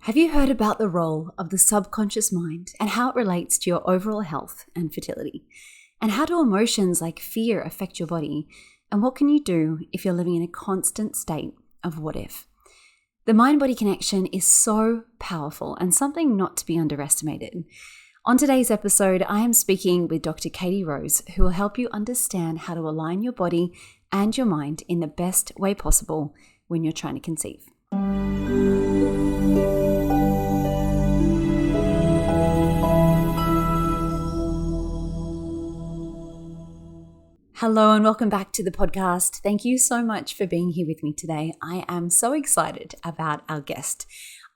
Have you heard about the role of the subconscious mind and how it relates to your overall health and fertility? And how do emotions like fear affect your body? And what can you do if you're living in a constant state of what if? The mind-body connection is so powerful and something not to be underestimated. On today's episode, I am speaking with Dr. Katie Rose, who will help you understand how to align your body and your mind in the best way possible when you're trying to conceive. Hello and welcome back to the podcast. Thank you so much for being here with me today. I am so excited about our guest.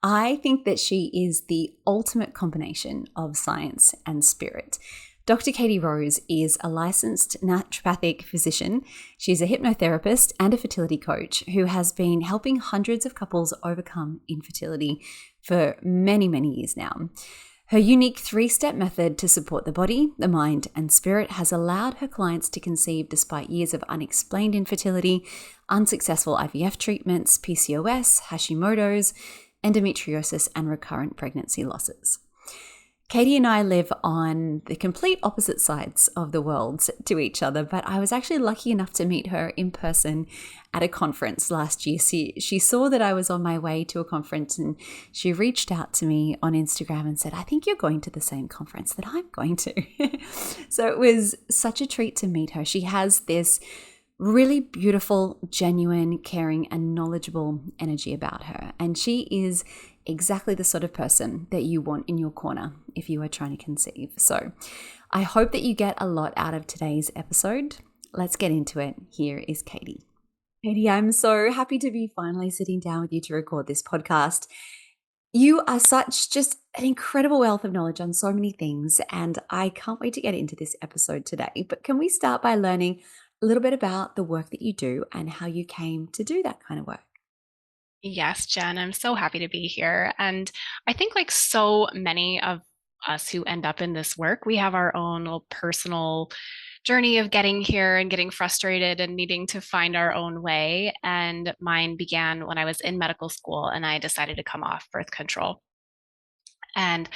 I think that she is the ultimate combination of science and spirit. Dr. Katie Rose is a licensed naturopathic physician. She's a hypnotherapist and a fertility coach who has been helping hundreds of couples overcome infertility for many, many years now. Her unique 3-step method to support the body, the mind, and spirit has allowed her clients to conceive despite years of unexplained infertility, unsuccessful IVF treatments, PCOS, Hashimoto's, endometriosis, and recurrent pregnancy losses. Katie and I live on the complete opposite sides of the world to each other, but I was actually lucky enough to meet her in person at a conference last year. She saw that I was on my way to a conference and she reached out to me on Instagram and said, "I think you're going to the same conference that I'm going to." So it was such a treat to meet her. She has this really beautiful, genuine, caring, and knowledgeable energy about her. And she is exactly the sort of person that you want in your corner if you are trying to conceive. So I hope that you get a lot out of today's episode. Let's get into it. Here is Katie. Katie, I'm so happy to be finally sitting down with you to record this podcast. You are such just an incredible wealth of knowledge on so many things, and I can't wait to get into this episode today. But can we start by learning a little bit about the work that you do and how you came to do that kind of work? Yes, Jen, I'm so happy to be here. And I think, like so many of us who end up in this work, we have our own little personal journey of getting here and getting frustrated and needing to find our own way. And mine began when I was in medical school and I decided to come off birth control. And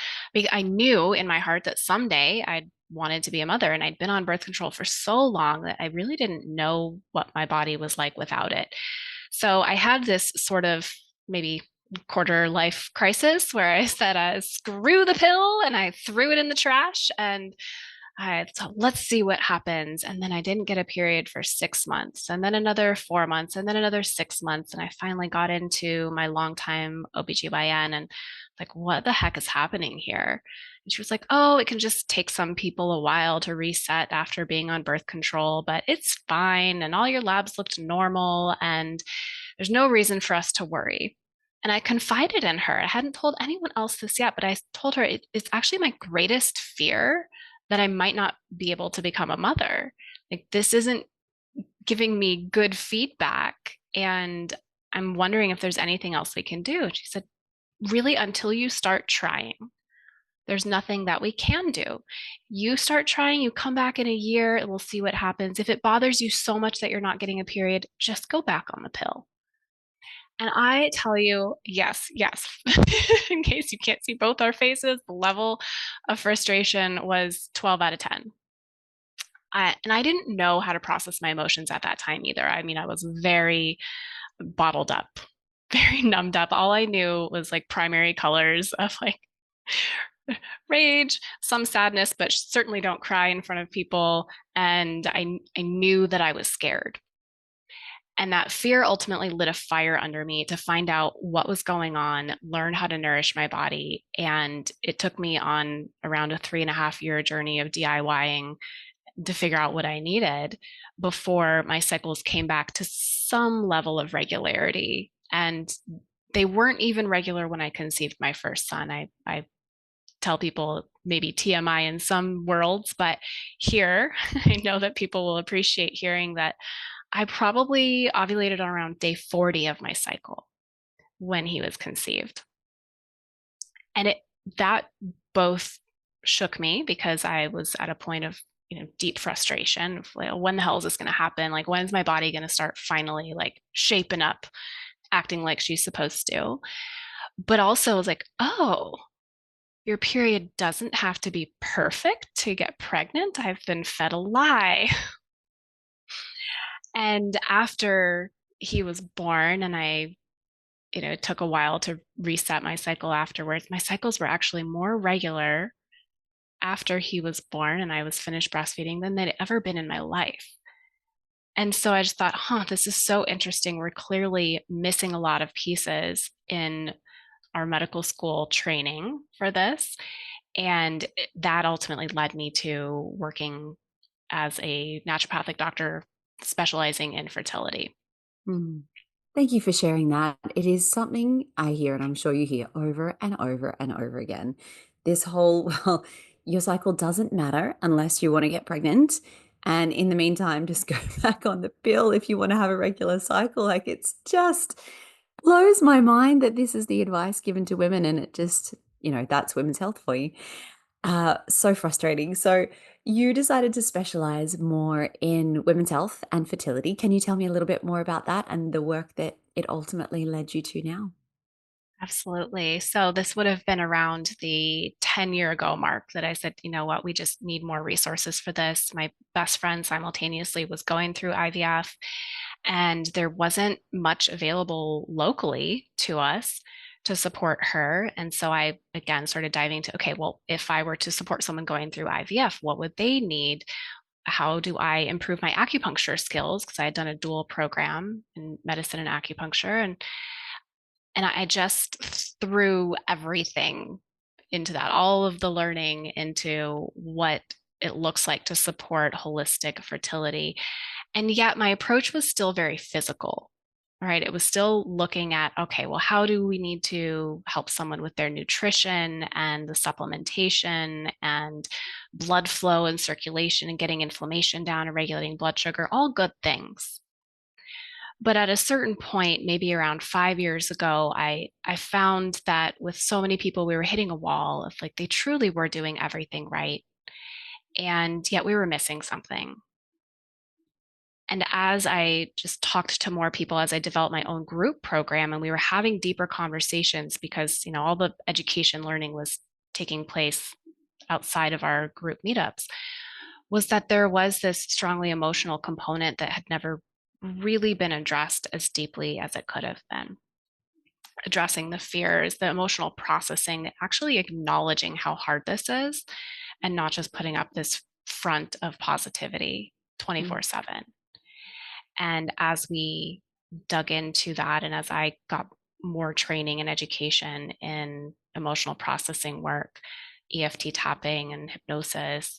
I knew in my heart that someday I wanted to be a mother, and I'd been on birth control for so long that I really didn't know what my body was like without it. So I had this sort of maybe quarter life crisis where I said, screw the pill, and I threw it in the trash. And I thought, let's see what happens. And then I didn't get a period for 6 months, and then another 4 months, and then another 6 months. And I finally got into my longtime OBGYN and like, what the heck is happening here? And she was like, oh, it can just take some people a while to reset after being on birth control, but it's fine. And all your labs looked normal. And there's no reason for us to worry. And I confided in her. I hadn't told anyone else this yet, but I told her it's actually my greatest fear that I might not be able to become a mother. Like, this isn't giving me good feedback. And I'm wondering if there's anything else we can do. And she said, really, until you start trying, there's nothing that we can do. You start trying, you come back in a year, and we'll see what happens. If it bothers you so much that you're not getting a period, just go back on the pill. And I tell you, yes, yes. In case you can't see both our faces, the level of frustration was 12 out of 10. And I didn't know how to process my emotions at that time either. I mean, I was very bottled up, very numbed up. All I knew was like primary colors of like rage, some sadness, but certainly don't cry in front of people. And I knew that I was scared. And that fear ultimately lit a fire under me to find out what was going on, learn how to nourish my body. And it took me on around a 3.5-year journey of DIYing to figure out what I needed before my cycles came back to some level of regularity. And they weren't even regular when I conceived my first son. I tell people maybe TMI in some worlds, but here I know that people will appreciate hearing that I probably ovulated on around day 40 of my cycle when he was conceived. And that both shook me because I was at a point of deep frustration. Like, when the hell is this going to happen? Like, when's my body going to start finally like shaping up, acting like she's supposed to? but also I was like, oh, your period doesn't have to be perfect to get pregnant. I've been fed a lie. And after he was born and it took a while to reset my cycle afterwards. My cycles were actually more regular after he was born and I was finished breastfeeding than they'd ever been in my life. And so I just thought, this is so interesting. We're clearly missing a lot of pieces in our medical school training for this. And that ultimately led me to working as a naturopathic doctor specializing in fertility. Mm. Thank you for sharing that. It is something I hear, and I'm sure you hear over and over and over again. This whole, well, your cycle doesn't matter unless you want to get pregnant. And in the meantime, just go back on the pill if you want to have a regular cycle. Like it's just blows my mind that this is the advice given to women. And it just, that's women's health for you. So frustrating. So you decided to specialize more in women's health and fertility. Can you tell me a little bit more about that and the work that it ultimately led you to now? Absolutely. So this would have been around the 10-year ago mark that I said, you know what, we just need more resources for this. My best friend simultaneously was going through IVF, and there wasn't much available locally to us to support her. And so I again started diving to, okay, well, if I were to support someone going through IVF, what would they need? How do I improve my acupuncture skills? Because I had done a dual program in medicine and acupuncture. And I just threw everything into that, all of the learning into what it looks like to support holistic fertility. And yet my approach was still very physical, right? It was still looking at, okay, well, how do we need to help someone with their nutrition and the supplementation and blood flow and circulation and getting inflammation down and regulating blood sugar, all good things. But at a certain point, maybe around 5 years ago, I found that with so many people, we were hitting a wall of like they truly were doing everything right. And yet we were missing something. And as I just talked to more people, as I developed my own group program, and we were having deeper conversations because, all the education learning was taking place outside of our group meetups, was that there was this strongly emotional component that had never really been addressed as deeply as it could have been. Addressing the fears, the emotional processing, actually acknowledging how hard this is, and not just putting up this front of positivity Mm. 24/7. And as we dug into that, and as I got more training and education in emotional processing work, EFT tapping and hypnosis,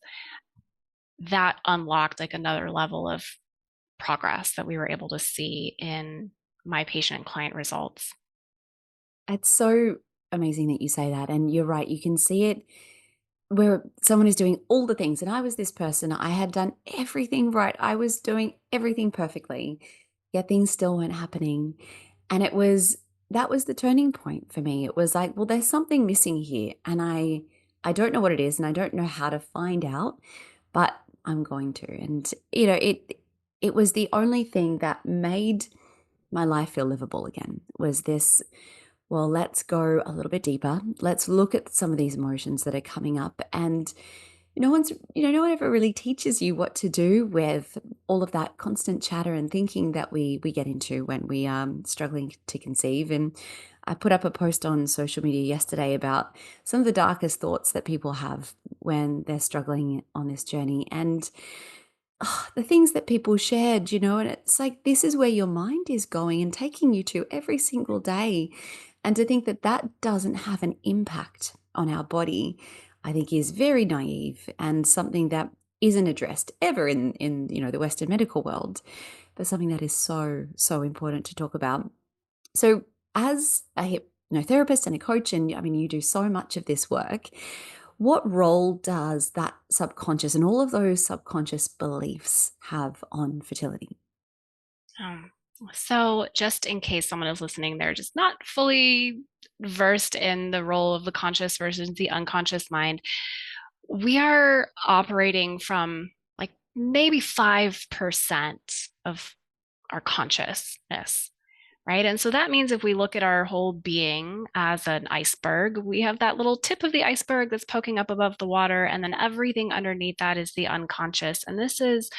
that unlocked like another level of progress that we were able to see in my patient and client results. It's so amazing that you say that. And you're right, you can see it where someone is doing all the things. And I was this person, I had done everything right. I was doing everything perfectly, yet things still weren't happening. And that was the turning point for me. It was like, well, there's something missing here. And I don't know what it is, and I don't know how to find out, but I'm going to. And it was the only thing that made my life feel livable again was this, well, let's go a little bit deeper. Let's look at some of these emotions that are coming up. And no one ever really teaches you what to do with all of that constant chatter and thinking that we get into when we are struggling to conceive. And I put up a post on social media yesterday about some of the darkest thoughts that people have when they're struggling on this journey. And the things that people shared, and it's like, this is where your mind is going and taking you to every single day. And to think that that doesn't have an impact on our body, I think is very naive and something that isn't addressed ever in the Western medical world, but something that is so, so important to talk about. So as a therapist and a coach, and I mean, you do so much of this work, what role does that subconscious and all of those subconscious beliefs have on fertility? Um, so, just in case someone is listening, they're just not fully versed in the role of the conscious versus the unconscious mind, we are operating from like maybe 5% of our consciousness. right? And so that means if we look at our whole being as an iceberg, we have that little tip of the iceberg that's poking up above the water, and then everything underneath that is the unconscious. And this is,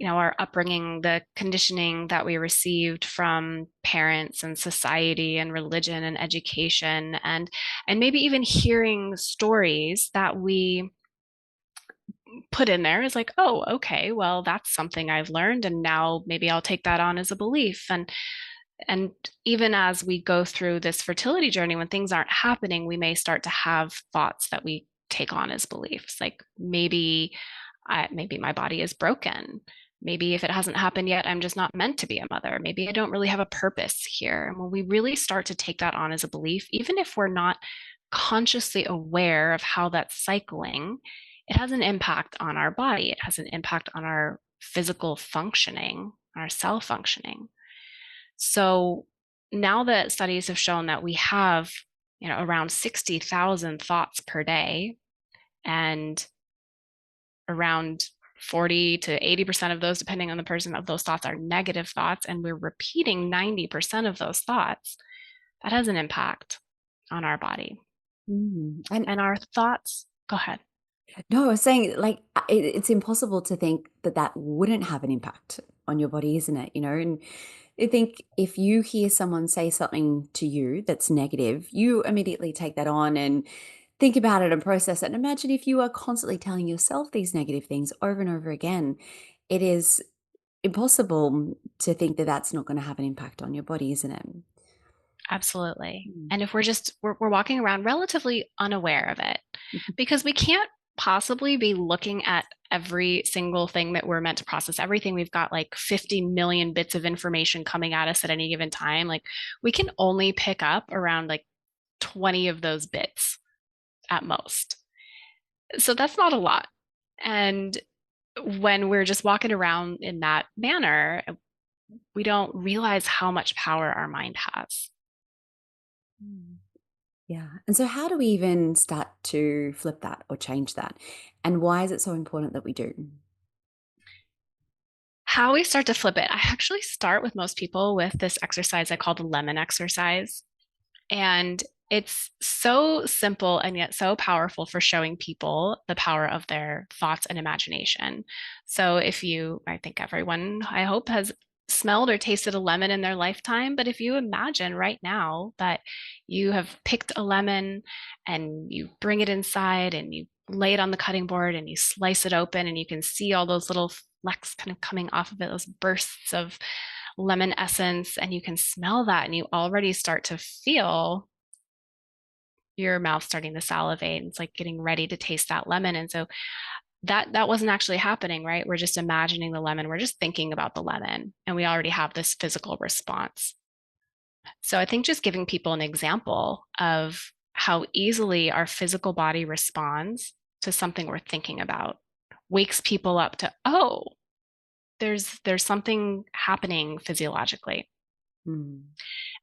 our upbringing, the conditioning that we received from parents and society and religion and education, and maybe even hearing stories that we put in there is like, oh, okay, well, that's something I've learned, and now maybe I'll take that on as a belief. And even as we go through this fertility journey, when things aren't happening, we may start to have thoughts that we take on as beliefs, like maybe my body is broken. Maybe if it hasn't happened yet, I'm just not meant to be a mother. Maybe I don't really have a purpose here. And when we really start to take that on as a belief, even if we're not consciously aware of how that's cycling, it has an impact on our body. It has an impact on our physical functioning, our cell functioning. So now that studies have shown that we have, around 60,000 thoughts per day, and around 40 to 80% of those, depending on the person, of those thoughts are negative thoughts, and we're repeating 90% of those thoughts, that has an impact on our body. And And our thoughts, go ahead. no, I was saying, like, it's impossible to think that that wouldn't have an impact on your body, isn't it? And I think if you hear someone say something to you that's negative, you immediately take that on and think about it and process it. And imagine if you are constantly telling yourself these negative things over and over again, it is impossible to think that that's not going to have an impact on your body, isn't it? Absolutely. Mm. And if we're walking around relatively unaware of it, because we can't possibly be looking at every single thing that we're meant to process, everything. We've got like 50 million bits of information coming at us at any given time. Like we can only pick up around like 20 of those bits at most. So that's not a lot. And when we're just walking around in that manner, we don't realize how much power our mind has. Mm. Yeah. And so, how do we even start to flip that or change that? And why is it so important that we do? How we start to flip it, I actually start with most people with this exercise I call the lemon exercise. And it's so simple and yet so powerful for showing people the power of their thoughts and imagination. So I think everyone, I hope, has smelled or tasted a lemon in their lifetime. But if you imagine right now that you have picked a lemon and you bring it inside and you lay it on the cutting board and you slice it open and you can see all those little flecks kind of coming off of it, those bursts of lemon essence, and you can smell that and you already start to feel your mouth starting to salivate, and it's like getting ready to taste that lemon. And so that wasn't actually happening, right? We're just imagining the lemon, we're just thinking about the lemon, and we already have this physical response. So I think just giving people an example of how easily our physical body responds to something we're thinking about wakes people up to, oh, there's something happening physiologically. Mm.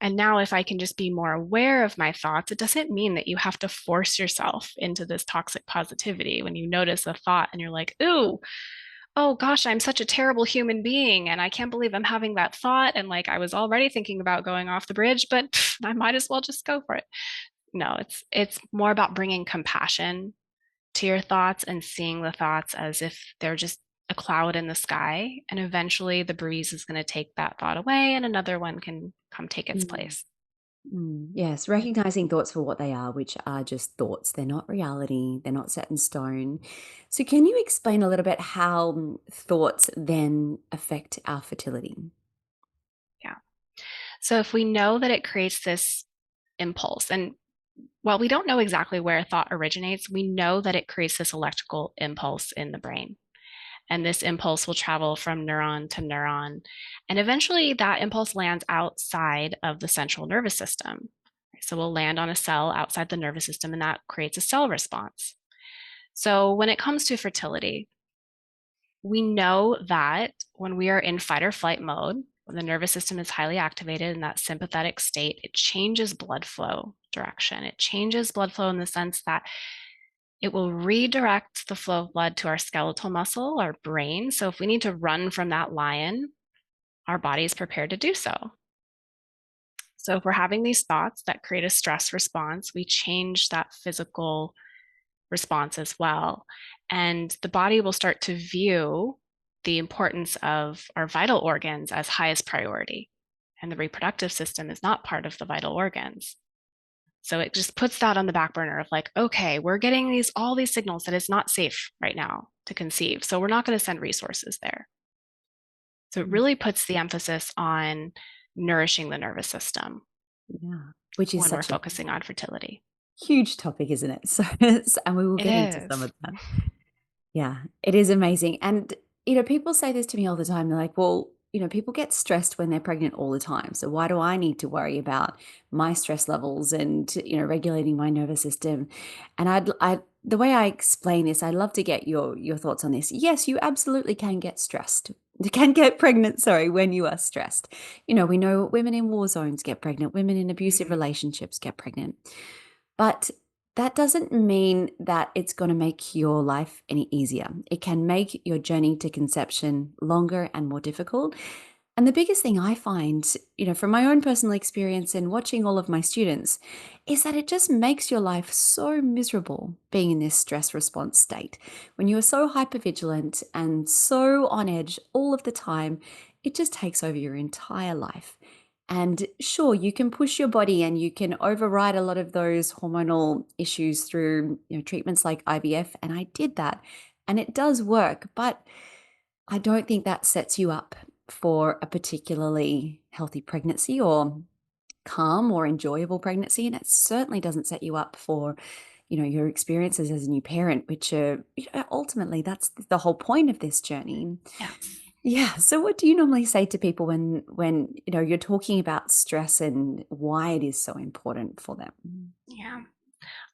And now, if I can just be more aware of my thoughts, it doesn't mean that you have to force yourself into this toxic positivity. When you notice a thought and you're like, ooh, oh gosh, I'm such a terrible human being. And I can't believe I'm having that thought. And like, I was already thinking about going off the bridge, but I might as well just go for it. No, it's more about bringing compassion to your thoughts and seeing the thoughts as if they're just a cloud in the sky. And eventually the breeze is going to take that thought away and another one can come take its Mm. place. Yes, recognizing thoughts for what they are, which are just thoughts. They're not reality, they're not set in stone. So, can you explain a little bit how thoughts then affect our fertility? Yeah. So if we know that it creates this impulse, and while we don't know exactly where a thought originates, we know that it creates this electrical impulse in the brain. And this impulse will travel from neuron to neuron. And eventually that impulse lands outside of the central nervous system. So we'll land on a cell outside the nervous system, and that creates a cell response. So when it comes to fertility, we know that when we are in fight or flight mode, when the nervous system is highly activated in that sympathetic state, it changes blood flow direction. It changes blood flow in the sense that it will redirect the flow of blood to our skeletal muscle, our brain. So if we need to run from that lion, our body is prepared to do so. So if we're having these thoughts that create a stress response, we change that physical response as well. And the body will start to view the importance of our vital organs as highest priority. And the reproductive system is not part of the vital organs. So it just puts that on the back burner of like, okay, we're getting all these signals that it's not safe right now to conceive. So we're not going to send resources there. So it really puts the emphasis on nourishing the nervous system Yeah, which is when we're such a focusing on fertility. huge topic, isn't it? So, and we will It get into some is. of that. Yeah, it is amazing. And, people say this to me all the time. They're like, well, people get stressed when they're pregnant all the time. So why do I need to worry about my stress levels and, regulating my nervous system? And the way I explain this, I'd love to get your thoughts on this. Yes, you absolutely can get stressed. You can get pregnant, sorry, when you are stressed. We know women in war zones get pregnant, women in abusive Mhm. relationships get pregnant. But that doesn't mean that it's going to make your life any easier. It can make your journey to conception longer and more difficult. And the biggest thing I find, from my own personal experience and watching all of my students, is that it just makes your life so miserable being in this stress response state. When you are so hypervigilant and so on edge all of the time, it just takes over your entire life. And sure, you can push your body and you can override a lot of those hormonal issues through, treatments like IVF. And I did that and it does work, but I don't think that sets you up for a particularly healthy pregnancy or calm or enjoyable pregnancy. And it certainly doesn't set you up for, your experiences as a new parent, which are, ultimately that's the whole point of this journey. Yes. Yeah. So what do you normally say to people when you're talking about stress and why it is so important for them? Yeah.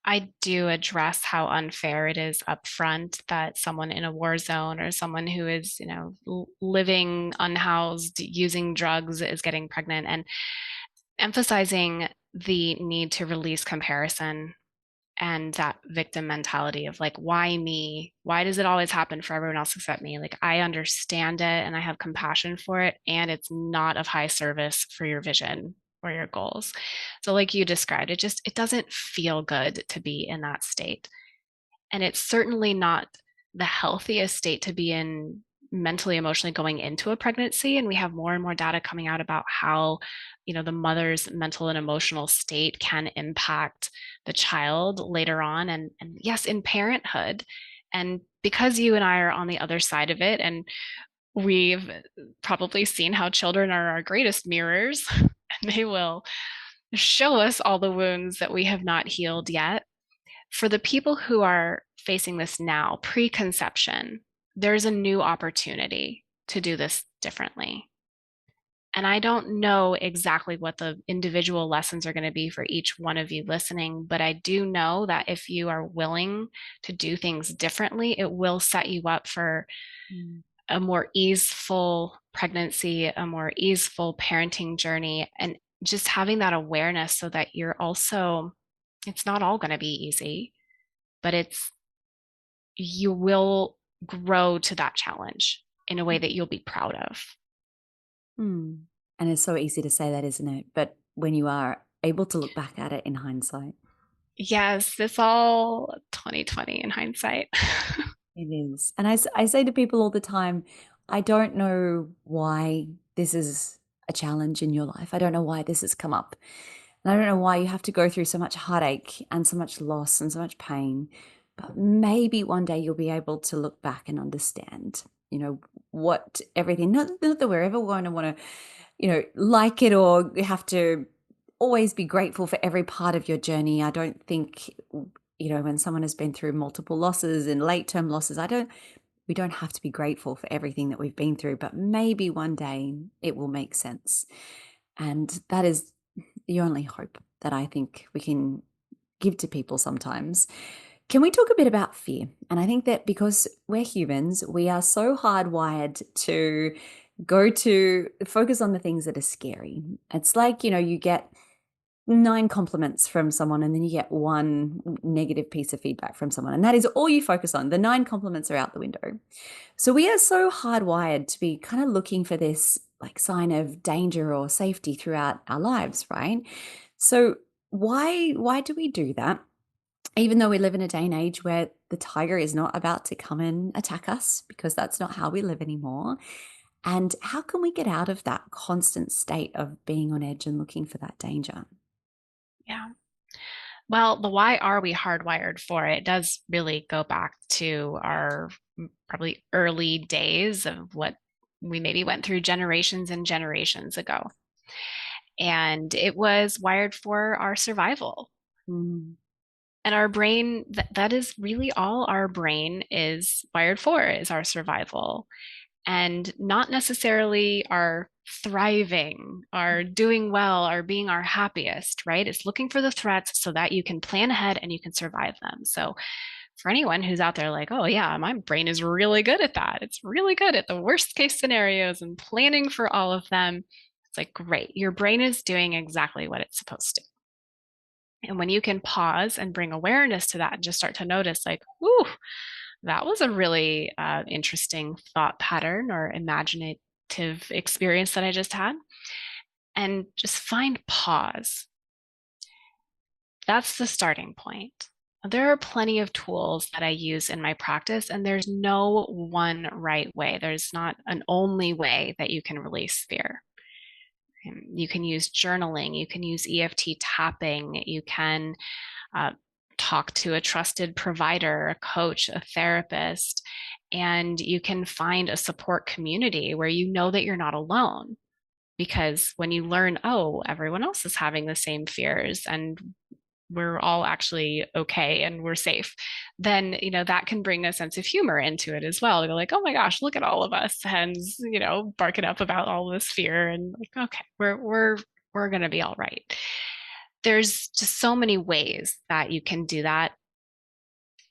I do address how unfair it is up front that someone in a war zone or someone who is, living unhoused, using drugs is getting pregnant, and emphasizing the need to release comparison and that victim mentality of like, why me? Why does it always happen for everyone else except me? Like, I understand it and I have compassion for it, and it's not of high service for your vision or your goals. So, like you described, it doesn't feel good to be in that state. And it's certainly not the healthiest state to be in mentally, emotionally going into a pregnancy. And we have more and more data coming out about how, the mother's mental and emotional state can impact the child later on. And yes, in parenthood. And because you and I are on the other side of it, and we've probably seen how children are our greatest mirrors, and they will show us all the wounds that we have not healed yet. For the people who are facing this now, preconception, there's a new opportunity to do this differently. And I don't know exactly what the individual lessons are going to be for each one of you listening, but I do know that if you are willing to do things differently, it will set you up for a more easeful pregnancy, a more easeful parenting journey, and just having that awareness so that you're also, it's not all going to be easy, but you will grow to that challenge in a way that you'll be proud of. Hmm. And it's so easy to say that, isn't it? But when you are able to look back at it in hindsight, Yes, it's all 2020 in hindsight. it is. And I say to people all the time, I don't know why this is a challenge in your life. I don't know why this has come up. And I don't know why you have to go through so much heartache and so much loss and so much pain. But maybe one day you'll be able to look back and understand, what everything, not that we're ever going to want to, like it or have to always be grateful for every part of your journey. I don't think, when someone has been through multiple losses and late term losses, we don't have to be grateful for everything that we've been through, but maybe one day it will make sense. And that is the only hope that I think we can give to people sometimes. Can we talk a bit about fear? And I think that because we're humans, we are so hardwired to go to focus on the things that are scary. It's like, you get 9 compliments from someone and then you get one negative piece of feedback from someone. And that is all you focus on. The 9 compliments are out the window. So we are so hardwired to be kind of looking for this like sign of danger or safety throughout our lives, right? So why do we do that? Even though we live in a day and age where the tiger is not about to come and attack us, because that's not how we live anymore. And how can we get out of that constant state of being on edge and looking for that danger? Yeah. Well, the why are we hardwired for it does really go back to our probably early days of what we maybe went through generations and generations ago. And it was wired for our survival. Mm. And our brain, that is really all our brain is wired for, is our survival, and not necessarily our thriving, our doing well, our being our happiest, right? It's looking for the threats so that you can plan ahead and you can survive them. So for anyone who's out there like, oh yeah, my brain is really good at that. It's really good at the worst case scenarios and planning for all of them. It's like, great. Your brain is doing exactly what it's supposed to. And when you can pause and bring awareness to that and just start to notice, like, ooh, that was a really interesting thought pattern or imaginative experience that I just had, and just find pause. That's the starting point. There are plenty of tools that I use in my practice, and there's no one right way. There's not an only way that you can release fear. You can use journaling, you can use EFT tapping, you can uh, talk to a trusted provider, a coach, a therapist, and you can find a support community where you know that you're not alone. Because when you learn, oh, everyone else is having the same fears and we're all actually okay and we're safe, then that can bring a sense of humor into it as well. You're like, oh my gosh, look at all of us hens, barking up about all this fear, and like, okay, we're gonna be all right. There's just so many ways that you can do that.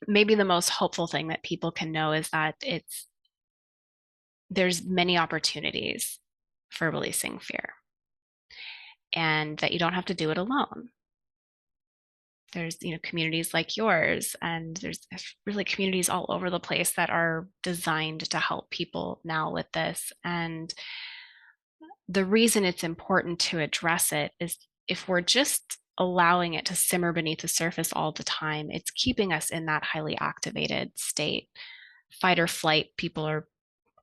Maybe the most hopeful thing that people can know is that there's many opportunities for releasing fear, and that you don't have to do it alone. There's communities like yours, and there's really communities all over the place that are designed to help people now with this. And the reason it's important to address it is, if we're just allowing it to simmer beneath the surface all the time, it's keeping us in that highly activated state. Fight or flight, people are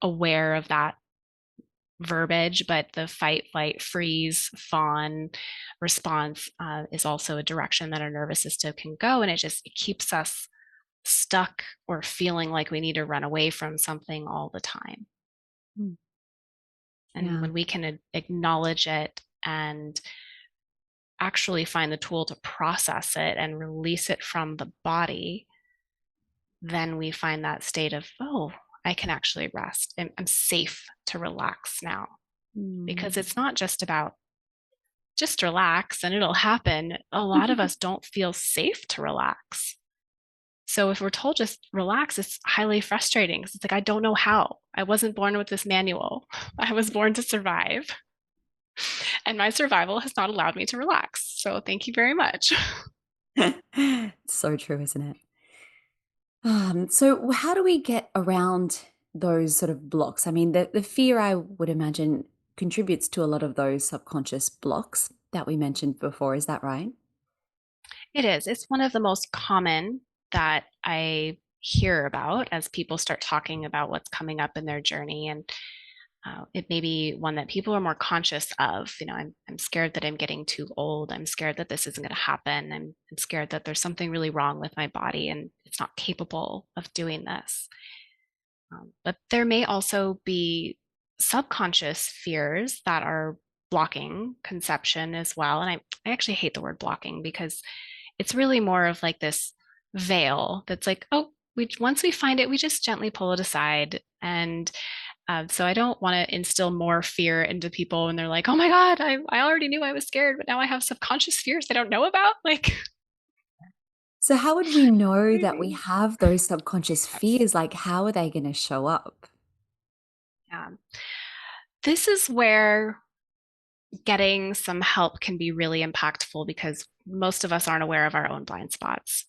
aware of that verbiage, but the fight, flight, freeze, fawn response is also a direction that our nervous system can go. And it keeps us stuck or feeling like we need to run away from something all the time. Mm. And Yeah. when we can acknowledge it and actually find the tool to process it and release it from the body, then we find that state of, oh, I can actually rest. I'm safe to relax now. Because it's not just about just relax and it'll happen. A lot of us don't feel safe to relax. So if we're told just relax, it's highly frustrating. It's like, I don't know how. I wasn't born with this manual. I was born to survive. And my survival has not allowed me to relax. So thank you very much. It's so true, isn't it? So how do we get around those sort of blocks? I mean, the fear, I would imagine, contributes to a lot of those subconscious blocks that we mentioned before. Is that right? It is. It's one of the most common that I hear about as people start talking about what's coming up in their journey. And it may be one that people are more conscious of. I'm scared that I'm getting too old. I'm scared that this isn't going to happen. I'm scared that there's something really wrong with my body and it's not capable of doing this. But there may also be subconscious fears that are blocking conception as well. And I actually hate the word blocking, because it's really more of like this veil that's like, oh, once we find it, we just gently pull it aside. And so I don't want to instill more fear into people and they're like, oh my God, I already knew I was scared, but now I have subconscious fears I don't know about. Like, So how would we know that we have those subconscious fears? Like, how are they going to show up? yeah. This is where getting some help can be really impactful, because most of us aren't aware of our own blind spots.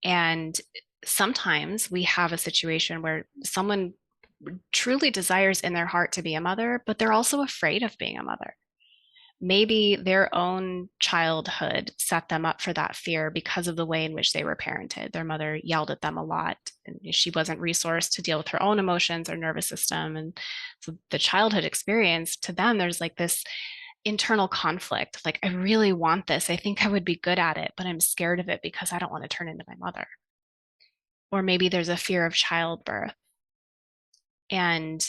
And sometimes we have a situation where someone truly desires in their heart to be a mother, but they're also afraid of being a mother. Maybe their own childhood set them up for that fear because of the way in which they were parented. Their mother yelled at them a lot, and she wasn't resourced to deal with her own emotions or nervous system. And so the childhood experience to them, there's like this internal conflict like, I really want this. I think I would be good at it, but I'm scared of it because I don't want to turn into my mother. Or maybe there's a fear of childbirth, and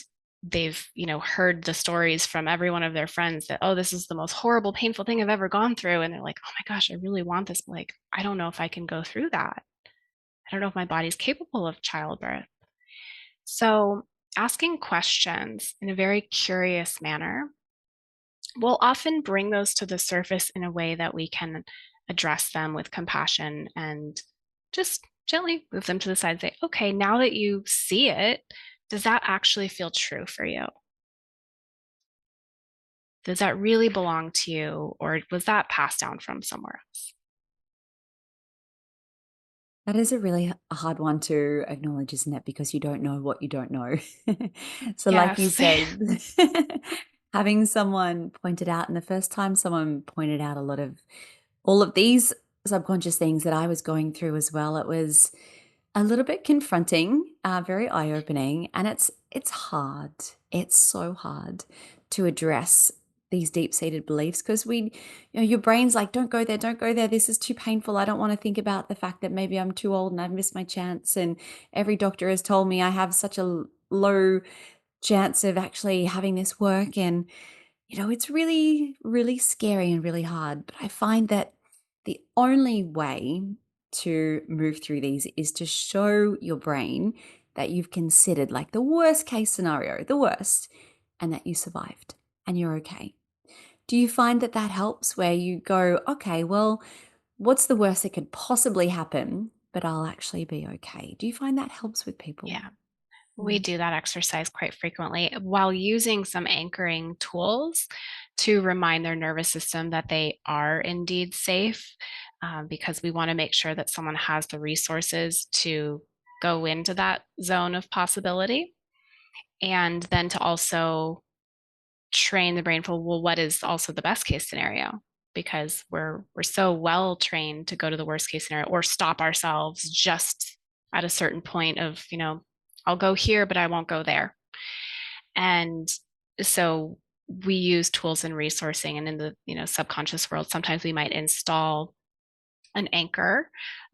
they've heard the stories from every one of their friends that, oh, this is the most horrible painful thing I've ever gone through, and they're like, oh my gosh, I really want this, but like, I don't know if I can go through that. I don't know if my body's capable of childbirth. So asking questions in a very curious manner will often bring those to the surface in a way that we can address them with compassion and just gently move them to the side and say, okay, now that you see it, does that actually feel true for you? Does that really belong to you, or was that passed down from somewhere else? That is a really hard one to acknowledge, isn't it? Because you don't know what you don't know. So, like you Yes. said, having someone point it out, and the first time someone pointed out a lot of all of these subconscious things that I was going through as well, it was a little bit confronting, very eye-opening, and it's hard. It's so hard to address these deep-seated beliefs because your brain's like, don't go there, don't go there. This is too painful. I don't want to think about the fact that maybe I'm too old and I've missed my chance. And every doctor has told me I have such a low chance of actually having this work. And it's really, really scary and really hard. But I find that the only way to move through these is to show your brain that you've considered like the worst case scenario, the worst, and that you survived and you're okay. Do you find that that helps where you go, okay, well, what's the worst that could possibly happen, but I'll actually be okay? Do you find that helps with people? Yeah. We Mm. do that exercise quite frequently while using some anchoring tools to remind their nervous system that they are indeed safe, because we want to make sure that someone has the resources to go into that zone of possibility. And then to also train the brain for, well, what is also the best case scenario? Because we're so well trained to go to the worst case scenario or stop ourselves just at a certain point of, I'll go here, but I won't go there. And so we use tools and resourcing, and in the subconscious world, sometimes we might install an anchor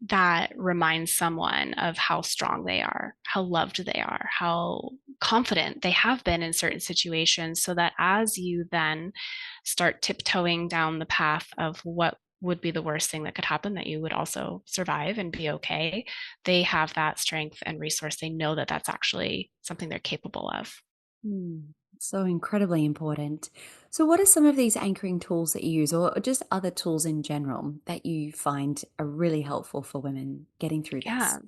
that reminds someone of how strong they are, how loved they are, how confident they have been in certain situations, so that as you then start tiptoeing down the path of what would be the worst thing that could happen, that you would also survive and be okay, they have that strength and resource. They know that that's actually something they're capable of. So incredibly important. So, what are some of these anchoring tools that you use, or just other tools in general that you find are really helpful for women getting through Yeah. this?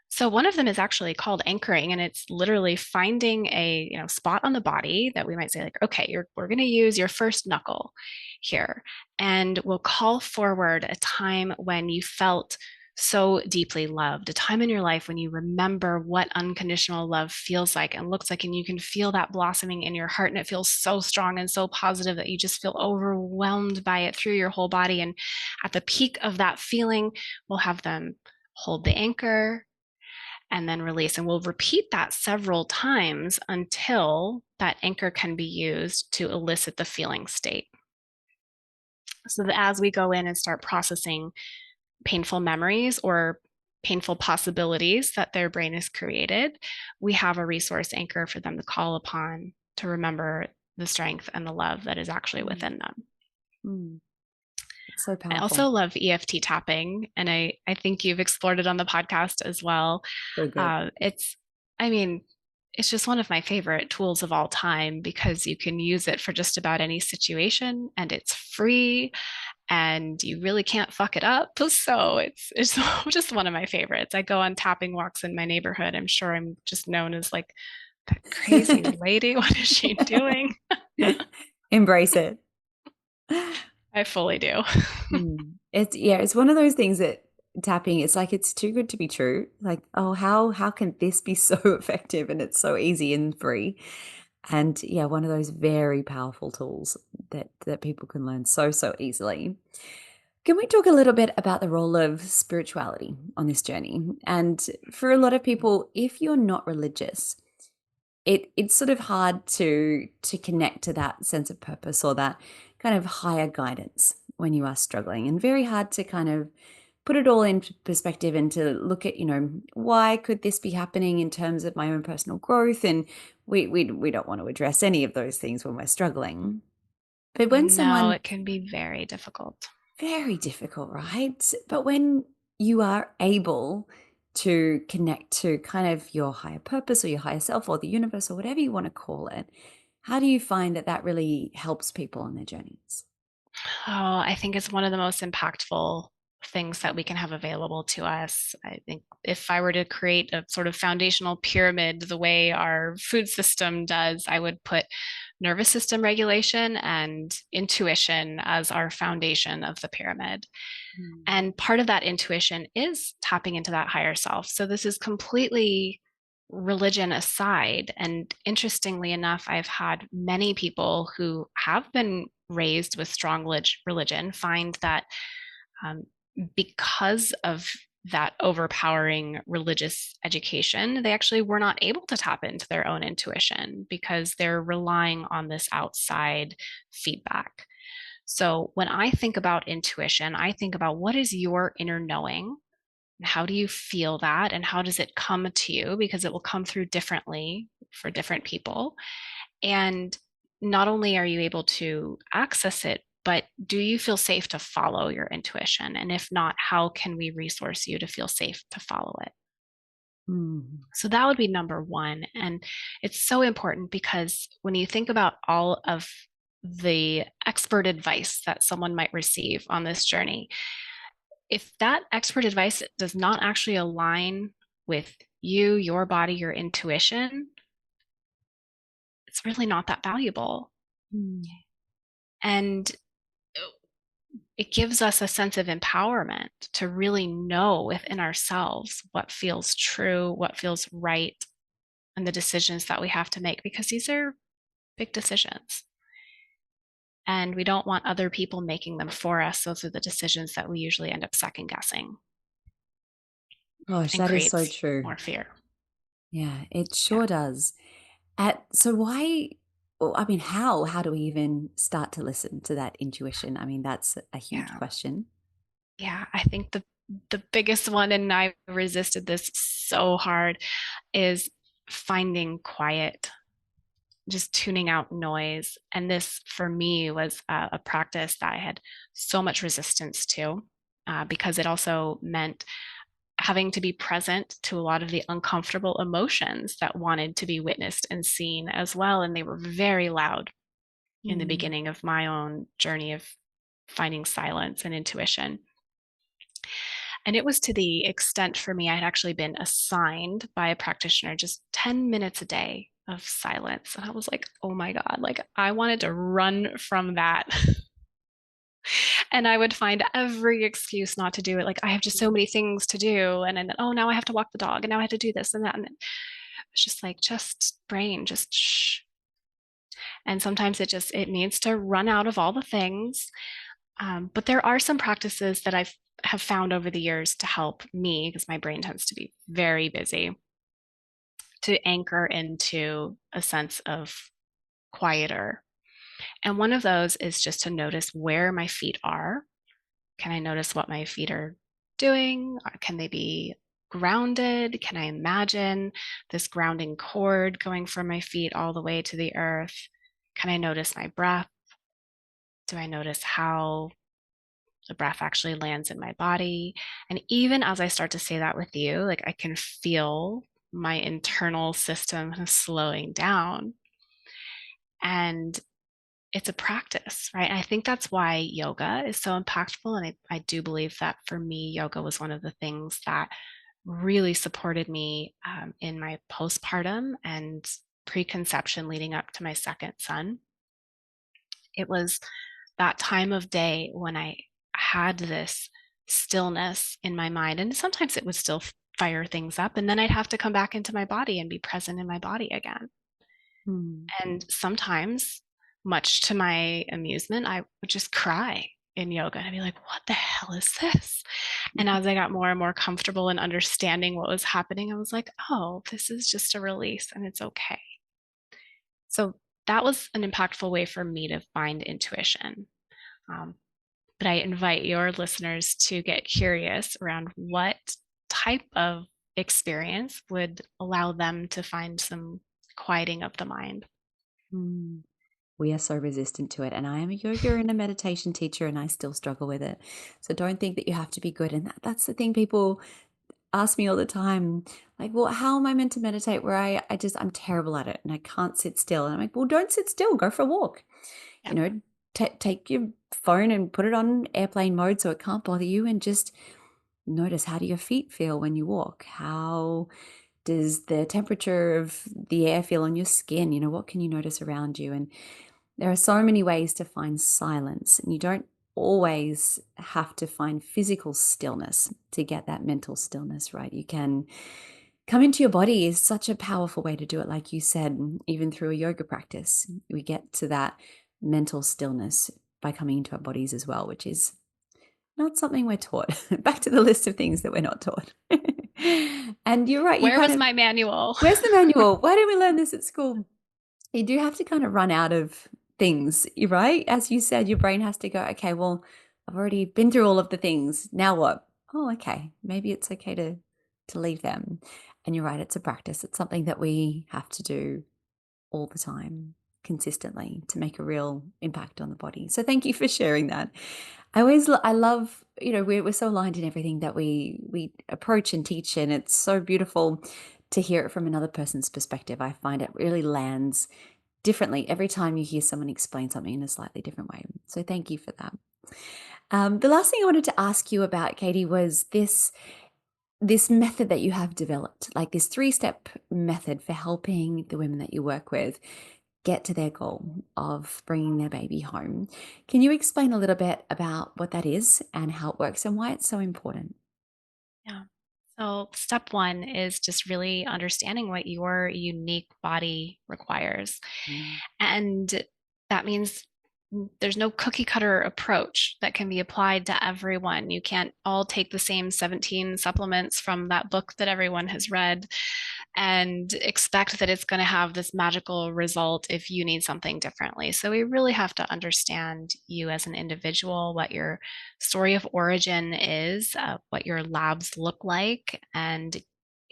So one of them is actually called anchoring, and it's literally finding a spot on the body that we might say like, okay, we're going to use your first knuckle here, and we'll call forward a time when you felt so deeply loved, a time in your life when you remember what unconditional love feels like and looks like, and you can feel that blossoming in your heart, and it feels so strong and so positive that you just feel overwhelmed by it through your whole body. And at the peak of that feeling, we'll have them hold the anchor and then release. And we'll repeat that several times until that anchor can be used to elicit the feeling state. So that as we go in and start processing painful memories or painful possibilities that their brain has created, we have a resource anchor for them to call upon to remember the strength and the love that is actually within them. Mm, it's so I also powerful. love EFT tapping, and I think you've explored it on the podcast as well. So good. It's, I mean, it's just one of my favorite tools of all time because you can use it for just about any situation, and it's free, and you really can't fuck it up. So it's just one of my favorites. I go on tapping walks in my neighborhood. I'm sure I'm just known as like that crazy lady. What is she doing? Embrace it. I fully do. It's one of those things that tapping, it's like it's too good to be true. Like, oh, how can this be so effective and it's so easy and free? And yeah, one of those very powerful tools that people can learn so easily. Can we talk a little bit about the role of spirituality on this journey? And for a lot of people, if you're not religious, it's sort of hard to connect to that sense of purpose or that kind of higher guidance when you are struggling, and very hard to kind of put it all into perspective and to look at, why could this be happening in terms of my own personal growth? And we don't want to address any of those things when we're struggling. But when No, someone it can be very difficult. very difficult, right? But when you are able to connect to kind of your higher purpose or your higher self or the universe or whatever you want to call it, how do you find that that really helps people on their journeys? Oh, I think it's one of the most impactful things that we can have available to us. I think if I were to create a sort of foundational pyramid the way our food system does, I would put nervous system regulation and intuition as our foundation of the pyramid. Mm. And part of that intuition is tapping into that higher self. So this is completely religion aside. And interestingly enough, I've had many people who have been raised with strong religion find that um, because of that overpowering religious education, they actually were not able to tap into their own intuition because they're relying on this outside feedback. So when I think about intuition, I think about what is your inner knowing? How do you feel that? And how does it come to you? Because it will come through differently for different people. And not only are you able to access it, but do you feel safe to follow your intuition? And if not, how can we resource you to feel safe to follow it? Mm. So that would be number one. And it's so important because when you think about all of the expert advice that someone might receive on this journey, if that expert advice does not actually align with you, your body, your intuition, it's really not that valuable. Mm. And it gives us a sense of empowerment to really know within ourselves what feels true, what feels right, and the decisions that we have to make, because these are big decisions. And we don't want other people making them for us. Those are the decisions that we usually end up second guessing Gosh, and that is so creates true. more fear. Yeah, it Yeah. sure does. So why, well, I mean, how do we even start to listen to that intuition? I mean, that's a huge Yeah. question. Yeah. I think the biggest one, and I resisted this so hard, is finding quiet, just tuning out noise. And this for me was a practice that I had so much resistance to because it also meant having to be present to a lot of the uncomfortable emotions that wanted to be witnessed and seen as well. And they were very loud in the Mm. beginning of my own journey of finding silence and intuition. And it was to the extent for me, I had actually been assigned by a practitioner just 10 minutes a day of silence. And I was like, oh my God, like I wanted to run from that. And I would find every excuse not to do it. Like, I have just so many things to do. And then, oh, now I have to walk the dog. And now I have to do this and that. And it's just like, just brain, just shh. And sometimes it needs to run out of all the things. But there are some practices that have found over the years to help me, because my brain tends to be very busy, to anchor into a sense of quieter. And one of those is just to notice where my feet are. Can I notice what my feet are doing? Can they be grounded? Can I imagine this grounding cord going from my feet all the way to the earth? Can I notice my breath? Do I notice how the breath actually lands in my body? And even as I start to say that with you, like I can feel my internal system slowing down. And it's a practice, right? And I think that's why yoga is so impactful. And I do believe that for me, yoga was one of the things that really supported me in my postpartum and preconception leading up to my second son. It was that time of day when I had this stillness in my mind. And sometimes it would still fire things up. And then I'd have to come back into my body and be present in my body again. Mm. And sometimes, much to my amusement, I would just cry in yoga and I'd be like, what the hell is this? And as I got more and more comfortable in understanding what was happening, I was like, oh, this is just a release and it's okay. So that was an impactful way for me to find intuition. Um, but I invite your listeners to get curious around what type of experience would allow them to find some quieting of the mind. Mm. We are so resistant to it. And I am a yoga and a meditation teacher, and I still struggle with it. So don't think that you have to be good. And that's the thing people ask me all the time, like, well, how am I meant to meditate where I'm terrible at it and I can't sit still? And I'm like, well, don't sit still, go for a walk. Yeah. You know, take your phone and put it on airplane mode so it can't bother you, and just notice, how do your feet feel when you walk? How does the temperature of the air feel on your skin? What can you notice around you? And there are so many ways to find silence, and you don't always have to find physical stillness to get that mental stillness, right? You can come into your body is such a powerful way to do it. Like you said, even through a yoga practice, we get to that mental stillness by coming into our bodies as well, which is not something we're taught. Back to the list of things that we're not taught. And you're right, Where was my manual? where's the manual? Why didn't we learn this at school? You do have to kind of run out of things, right? As you said, your brain has to go, okay, well, I've already been through all of the things. Now what? Oh, okay. Maybe it's okay to leave them. And you're right, it's a practice. It's something that we have to do all the time, consistently, to make a real impact on the body. So thank you for sharing that. I love, we're so aligned in everything that we approach and teach, and it's so beautiful to hear it from another person's perspective. I find it really lands differently every time you hear someone explain something in a slightly different way. So thank you for that. The last thing I wanted to ask you about, Katie, was this method that you have developed, like this 3-step method for helping the women that you work with get to their goal of bringing their baby home. Can you explain a little bit about what that is and how it works and why it's so important? Yeah. So, step one is just really understanding what your unique body requires. Mm. And that means there's no cookie cutter approach that can be applied to everyone. You can't all take the same 17 supplements from that book that everyone has read and expect that it's going to have this magical result if you need something differently. So we really have to understand you as an individual, what your story of origin is, what your labs look like, and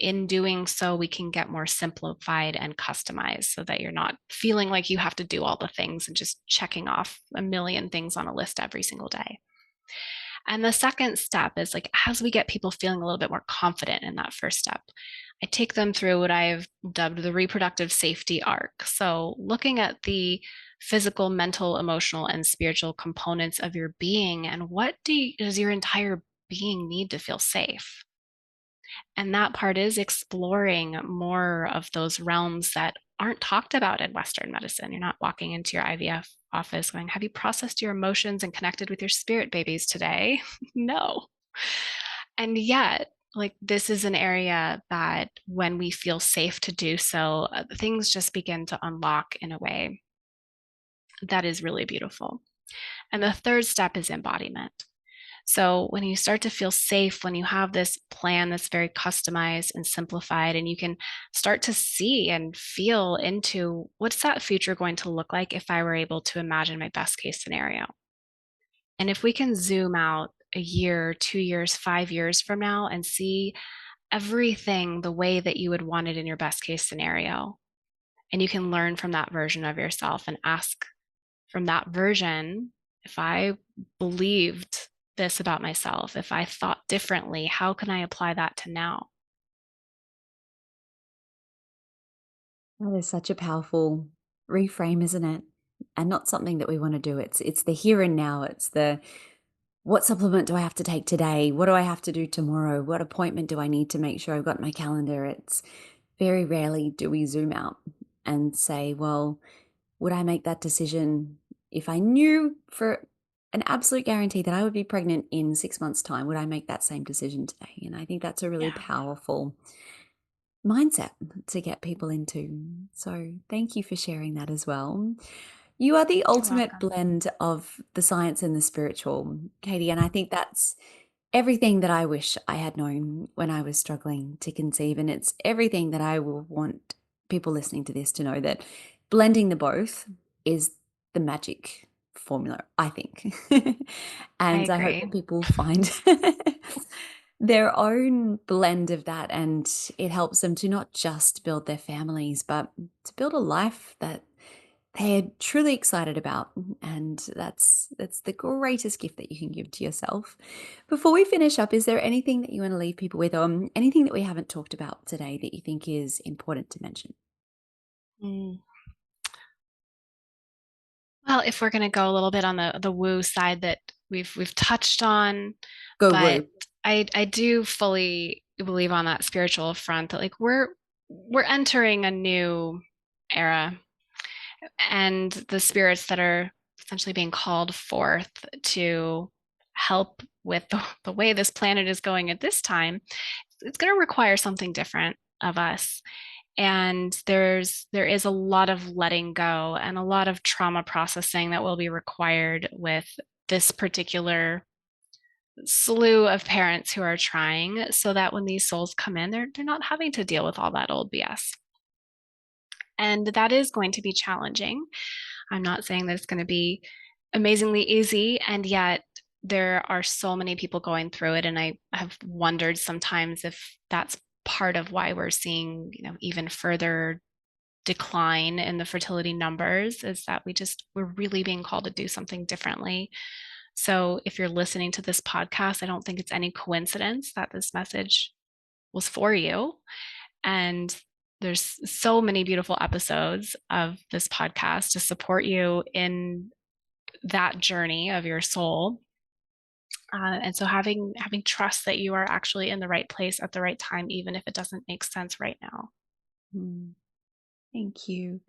in doing so, we can get more simplified and customized so that you're not feeling like you have to do all the things and just checking off a million things on a list every single day. And the second step is like, as we get people feeling a little bit more confident in that first step, I take them through what I've dubbed the reproductive safety arc. So, looking at the physical, mental, emotional, and spiritual components of your being, and does your entire being need to feel safe? And that part is exploring more of those realms that aren't talked about in Western medicine. You're not walking into your IVF office going, have you processed your emotions and connected with your spirit babies today? No. And yet, like, this is an area that when we feel safe to do so, things just begin to unlock in a way that is really beautiful. And the third step is embodiment. So when you start to feel safe, when you have this plan that's very customized and simplified, and you can start to see and feel into what's that future going to look like if I were able to imagine my best case scenario. And if we can zoom out a year, 2 years, 5 years from now and see everything the way that you would want it in your best case scenario, and you can learn from that version of yourself and ask from that version, if I believed this about myself, if I thought differently, how can I apply that to now? That is such a powerful reframe, isn't it? And not something that we want to do. It's the here and now. It's the, what supplement do I have to take today? What do I have to do tomorrow? What appointment do I need to make sure I've got in my calendar? It's very rarely do we zoom out and say, well, would I make that decision if I knew for an absolute guarantee that I would be pregnant in 6 months' time, would I make that same decision today? And I think that's a really Yeah. powerful mindset to get people into. So thank you for sharing that as well. You are the You're ultimate welcome. blend of the science and the spiritual, Katie. And I think that's everything that I wish I had known when I was struggling to conceive. And it's everything that I will want people listening to this to know, that blending the both is the magic formula, I think. I And I hope that agree. people find their own blend of that, and it helps them to not just build their families, but to build a life that they're truly excited about. And that's the greatest gift that you can give to yourself. Before we finish up, is there anything that you want to leave people with, or anything that we haven't talked about today that you think is important to mention? Mm. Well, if we're going to go a little bit on the woo side that we've touched on, Go but woo. I do fully believe on that spiritual front that like we're entering a new era, and the spirits that are essentially being called forth to help with the way this planet is going at this time, it's going to require something different of us. And there is a lot of letting go and a lot of trauma processing that will be required with this particular slew of parents who are trying, so that when these souls come in, they're not having to deal with all that old BS. And that is going to be challenging. I'm not saying that it's going to be amazingly easy, and yet there are so many people going through it. And I have wondered sometimes if that's part of why we're seeing, even further decline in the fertility numbers, is that we're really being called to do something differently. So if you're listening to this podcast, I don't think it's any coincidence that this message was for you. And there's so many beautiful episodes of this podcast to support you in that journey of your soul. And so having trust that you are actually in the right place at the right time, even if it doesn't make sense right now. Thank you.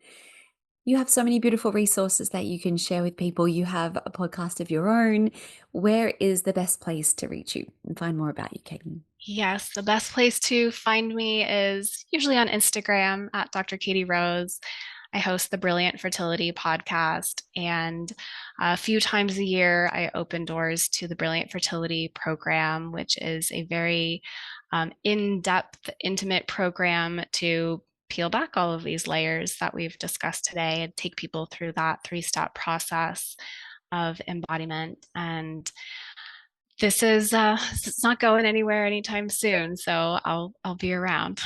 You have so many beautiful resources that you can share with people. You have a podcast of your own. Where is the best place to reach you and find more about you, Katie? Yes, the best place to find me is usually on Instagram at Dr. Katie Rose. I host the Brilliant Fertility podcast, and a few times a year, I open doors to the Brilliant Fertility program, which is a very in depth, intimate program to peel back all of these layers that we've discussed today and take people through that 3-step process of embodiment. And this is it's not going anywhere anytime soon, so I'll be around.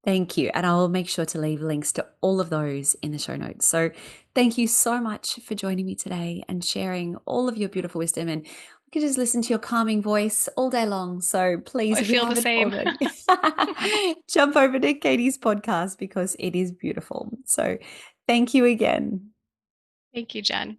Thank you. And I'll make sure to leave links to all of those in the show notes. So thank you so much for joining me today and sharing all of your beautiful wisdom. And we could just listen to your calming voice all day long. So please, I if you feel the haven't same. already, jump over to Katie's podcast because it is beautiful. So thank you again. Thank you, Jen.